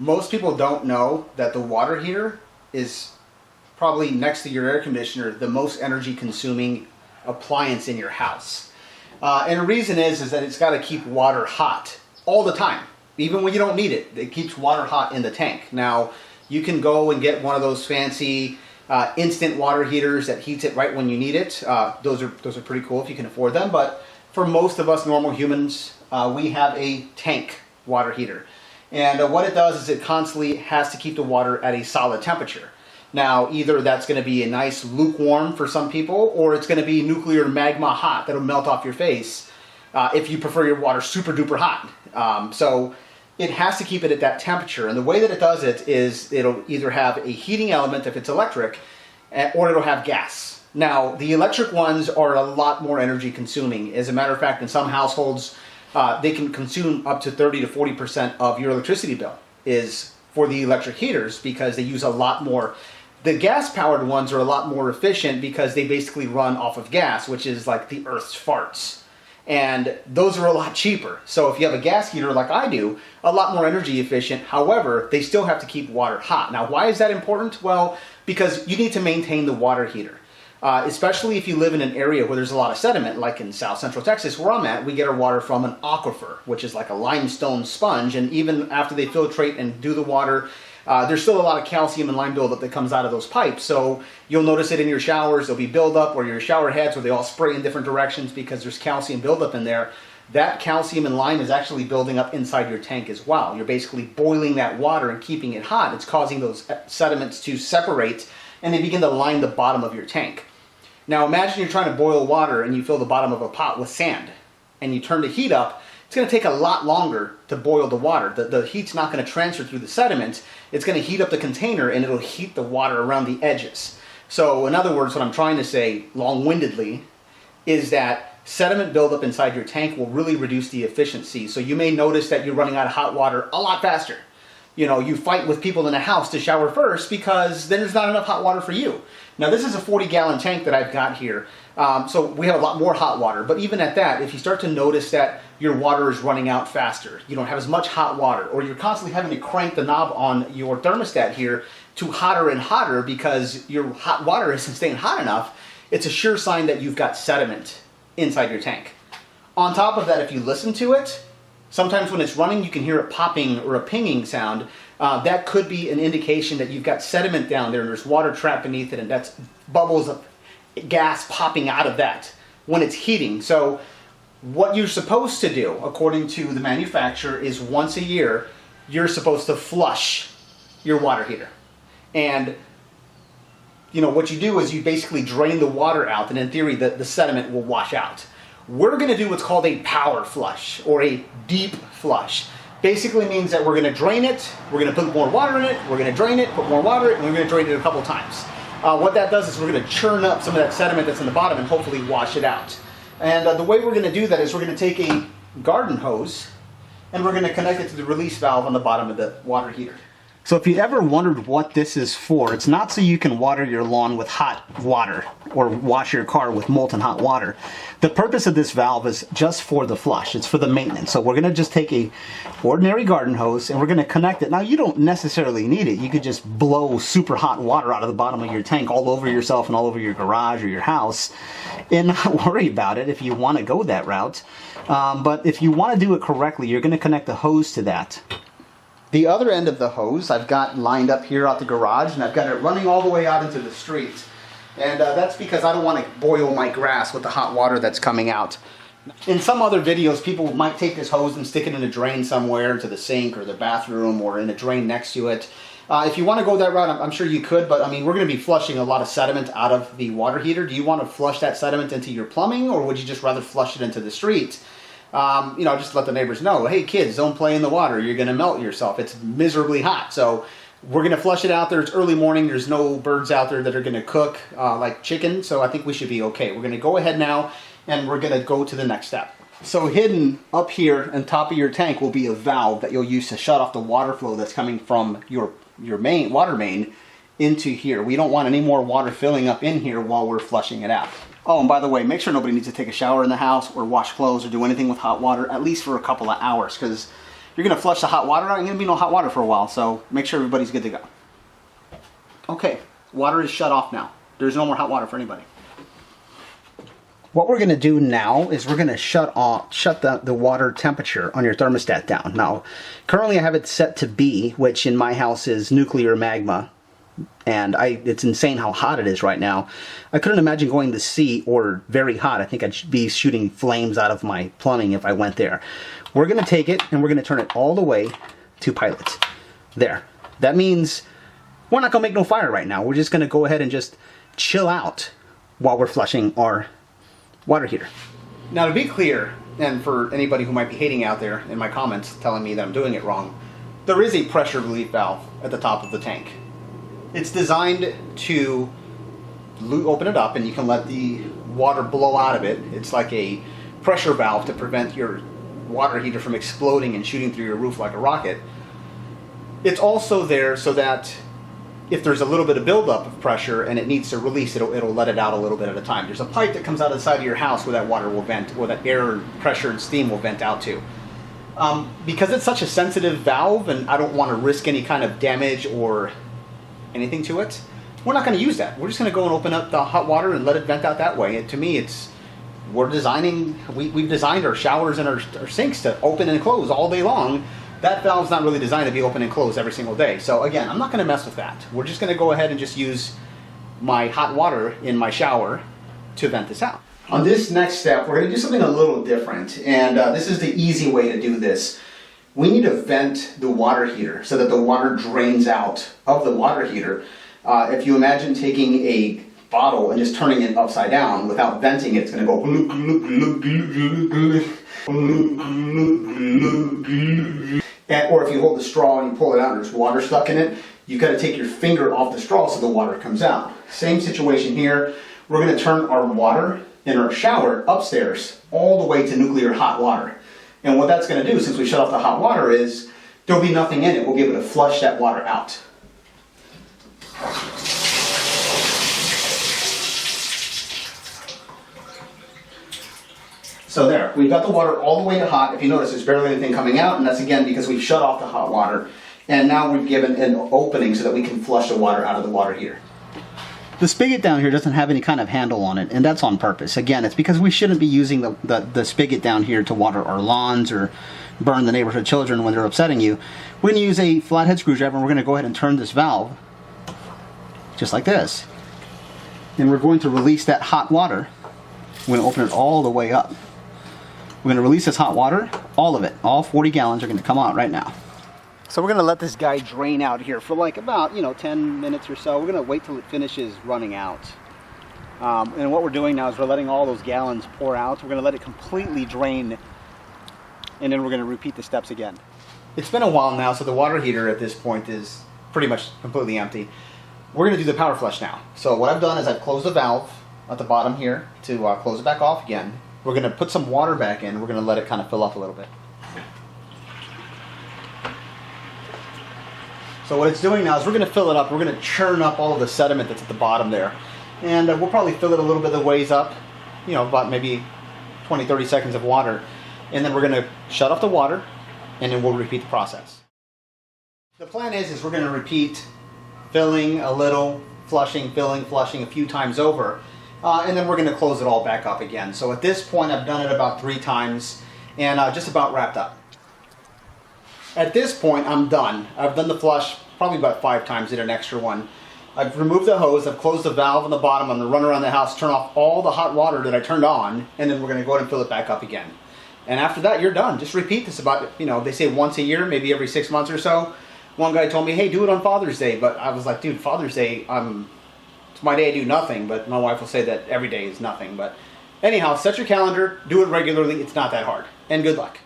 Most people don't know that the water heater is probably, next to your air conditioner, the most energy consuming appliance in your house. And the reason is that it's got to keep water hot all the time. Even when you don't need it, it keeps water hot in the tank. Now, you can go and get one of those fancy instant water heaters that heats it right when you need it. Those are pretty cool if you can afford them. But for most of us normal humans, we have a tank water heater. And what it does is it constantly has to keep the water at a solid temperature. Now, either that's going to be a nice lukewarm for some people, or it's going to be nuclear magma hot that'll melt off your face if you prefer your water super duper hot. So it has to keep it at that temperature. And the way that it does it is it'll either have a heating element if it's electric, or it'll have gas. Now, the electric ones are a lot more energy consuming. As a matter of fact, in some households, they can consume up to 30 to 40% of your electricity bill is for the electric heaters because they use a lot more. The gas-powered ones are a lot more efficient because they basically run off of gas, which is like the Earth's farts. And those are a lot cheaper. So if you have a gas heater like I do, a lot more energy efficient. However, they still have to keep water hot. Now, why is that important? Well, because you need to maintain the water heater. Especially if you live in an area where there's a lot of sediment, like in South Central Texas, where I'm at, we get our water from an aquifer, which is like a limestone sponge. And even after they filtrate and do the water, there's still a lot of calcium and lime buildup that comes out of those pipes. So you'll notice it in your showers. There'll be buildup, or your shower heads where they all spray in different directions because there's calcium buildup in there. That calcium and lime is actually building up inside your tank as well. You're basically boiling that water and keeping it hot. It's causing those sediments to separate, and they begin to line the bottom of your tank. Now imagine you're trying to boil water and you fill the bottom of a pot with sand, and you turn the heat up. It's going to take a lot longer to boil the water. The heat's not going to transfer through the sediment. It's going to heat up the container, and it'll heat the water around the edges. So in other words, what I'm trying to say long-windedly is that sediment buildup inside your tank will really reduce the efficiency. So you may notice that you're running out of hot water a lot faster. You know, you fight with people in the house to shower first because then there's not enough hot water for you. Now this is a 40-gallon tank that I've got here. So we have a lot more hot water, but even at that, if you start to notice that your water is running out faster, you don't have as much hot water, or you're constantly having to crank the knob on your thermostat here to hotter and hotter because your hot water isn't staying hot enough, it's a sure sign that you've got sediment inside your tank. On top of that, if you listen to it, sometimes when it's running, you can hear a popping or a pinging sound. That could be an indication that you've got sediment down there and there's water trapped beneath it, and that's bubbles of gas popping out of that when it's heating. So what you're supposed to do, according to the manufacturer, is once a year, you're supposed to flush your water heater. And you know, what you do is you basically drain the water out, and in theory, the sediment will wash out. We're going to do what's called a power flush, or a deep flush. Basically means that we're going to drain it, we're going to put more water in it, we're going to drain it, put more water in it, and we're going to drain it a couple times. What that does is we're going to churn up some of that sediment that's in the bottom and hopefully wash it out. And the way we're going to do that is we're going to take a garden hose and we're going to connect it to the release valve on the bottom of the water heater. So if you ever wondered what this is for, it's not so you can water your lawn with hot water or wash your car with molten hot water. The purpose of this valve is just for the flush. It's for the maintenance. So we're going to just take a ordinary garden hose and we're going to connect it. Now you don't necessarily need it. You could just blow super hot water out of the bottom of your tank all over yourself and all over your garage or your house and not worry about it if you want to go that route. But if you want to do it correctly, you're going to connect the hose to that. The other end of the hose I've got lined up here out the garage, and I've got it running all the way out into the street. And that's because I don't want to boil my grass with the hot water that's coming out. In some other videos, people might take this hose and stick it in a drain somewhere, into the sink or the bathroom or in a drain next to it. If you want to go that route, I'm sure you could, but I mean, we're going to be flushing a lot of sediment out of the water heater. Do you want to flush that sediment into your plumbing, or would you just rather flush it into the street? You know, just let the neighbors know, hey kids, don't play in the water, you're going to melt yourself, it's miserably hot. So we're going to flush it out there. It's early morning, there's no birds out there that are going to cook like chicken, so I think we should be okay. We're going to go ahead now and we're going to go to the next step. So hidden up here on top of your tank will be a valve that you'll use to shut off the water flow that's coming from your main water main into here. We don't want any more water filling up in here while we're flushing it out. Oh, and by the way, make sure nobody needs to take a shower in the house or wash clothes or do anything with hot water, at least for a couple of hours, because you're going to flush the hot water out. Ain't going to be no hot water for a while, so make sure everybody's good to go. Okay, water is shut off now. There's no more hot water for anybody. What we're going to do now is we're going to shut the water temperature on your thermostat down. Now, currently I have it set to B, which in my house is nuclear magma. And it's insane how hot it is right now. I couldn't imagine going to C or very hot. I think I'd be shooting flames out of my plumbing if I went there. We're going to take it and we're going to turn it all the way to pilot. There. That means we're not going to make no fire right now. We're just going to go ahead and just chill out while we're flushing our water heater. Now, to be clear, and for anybody who might be hating out there in my comments telling me that I'm doing it wrong, there is a pressure relief valve at the top of the tank. It's designed to open it up and you can let the water blow out of it. It's like a pressure valve to prevent your water heater from exploding and shooting through your roof like a rocket. It's also there so that if there's a little bit of buildup of pressure and it needs to release, it'll let it out a little bit at a time. There's a pipe that comes out of the side of your house where that water will vent, or that air and pressure and steam will vent out to. Because it's such a sensitive valve and I don't want to risk any kind of damage or anything to it, we're not going to use that. We're just going to go and open up the hot water and let it vent out that way. And to me, we've designed our showers and our sinks to open and close all day long. That valve's not really designed to be open and closed every single day. So again, I'm not going to mess with that. We're just going to go ahead and just use my hot water in my shower to vent this out. On this next step, we're going to do something a little different. And this is the easy way to do this. We need to vent the water heater so that the water drains out of the water heater. If you imagine taking a bottle and just turning it upside down without venting it, it's going to go glug, glug, glug, glug, glug, glug. Or if you hold the straw and you pull it out and there's water stuck in it, you've got to take your finger off the straw so the water comes out. Same situation here. We're going to turn our water in our shower upstairs all the way to nuclear hot water. And what that's going to do, since we shut off the hot water, is there'll be nothing in it. We'll be able to flush that water out. So there, we've got the water all the way to hot. If you notice, there's barely anything coming out, and that's again because we've shut off the hot water. And now we've given an opening so that we can flush the water out of the water heater. The spigot down here doesn't have any kind of handle on it, and that's on purpose. Again, it's because we shouldn't be using the spigot down here to water our lawns or burn the neighborhood children when they're upsetting you. We're going to use a flathead screwdriver, and we're going to go ahead and turn this valve just like this. And we're going to release that hot water. We're going to open it all the way up. We're going to release this hot water, all of it. All 40 gallons are going to come out right now. So we're going to let this guy drain out here for like about, 10 minutes or so. We're going to wait till it finishes running out. And what we're doing now is we're letting all those gallons pour out. We're going to let it completely drain, and then we're going to repeat the steps again. It's been a while now, so the water heater at this point is pretty much completely empty. We're going to do the power flush now. So what I've done is I've closed the valve at the bottom here to close it back off again. We're going to put some water back in. We're going to let it kind of fill up a little bit. So what it's doing now is we're going to fill it up. We're going to churn up all of the sediment that's at the bottom there. And we'll probably fill it a little bit of ways up, about maybe 20, 30 seconds of water. And then we're going to shut off the water, and then we'll repeat the process. The plan is we're going to repeat filling a little, flushing, filling, flushing a few times over. And then we're going to close it all back up again. So at this point, I've done it about 3 times and just about wrapped up. At this point, I'm done. I've done the flush probably about 5 times, did an extra one. I've removed the hose, I've closed the valve on the bottom, I'm going to run around the house, turn off all the hot water that I turned on, and then we're going to go ahead and fill it back up again. And after that, you're done. Just repeat this about, they say once a year, maybe every 6 months or so. One guy told me, hey, do it on Father's Day. But I was like, dude, Father's Day, it's my day I do nothing. But my wife will say that every day is nothing. But anyhow, set your calendar, do it regularly. It's not that hard. And good luck.